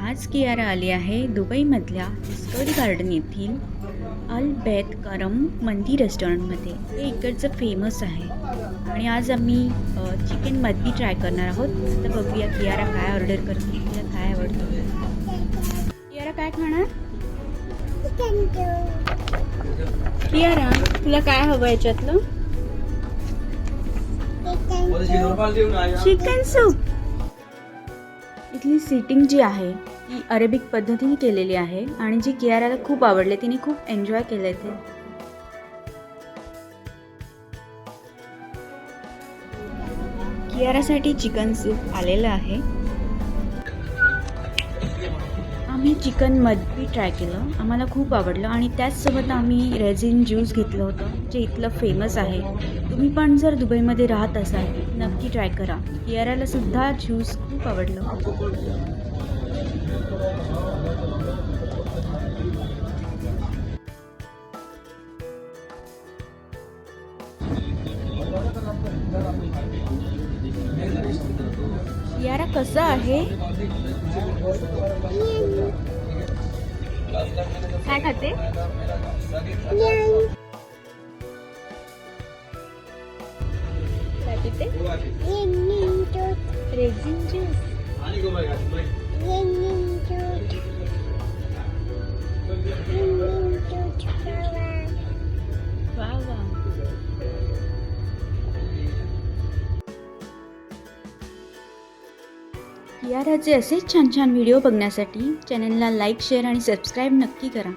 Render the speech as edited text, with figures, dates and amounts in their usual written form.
आज कियारा आली आहे दुबईमधल्या डिस्कवरी गार्डन येथील अल बैत करम मंदी रेस्टॉरंटमध्ये. हे इकडचं फेमस आहे आणि आज आम्ही चिकन मदबी ट्राय करणार आहोत. आता बघूया कियारा काय ऑर्डर करते, तिला काय आवडतं. कियारा काय खाणार? कियारा तुला काय हवं याच्यातलं? Chicken soup. इथली सीटिंग जी आहे ती अरेबिक पद्धतीने केलेली आहे आणि जी कियाराला खूप आवडले, तिने खूप एन्जॉय केले ते. कियारासाठी चिकन सूप आलेलं आहे. आम्ही चिकन मदबी ट्राय केलं, आम्हाला खूप आवडलं आणि त्याचसोबत आम्ही रेझिन ज्यूस घेतलं होतं जे इथलं फेमस आहे. तुम्ही पण जर दुबईमध्ये राहत असाल नक्की ट्राय करा. कियाराला सुद्धा ज्यूस खूप आवडलं. कियारा कसं आहे? काय खाते? काय पिते? Resin juice. वा वा. कियाराचे असेच छान छान व्हिडिओ बघण्यासाठी चॅनलला लाईक, शेअर आणि सबस्क्राईब नक्की करा.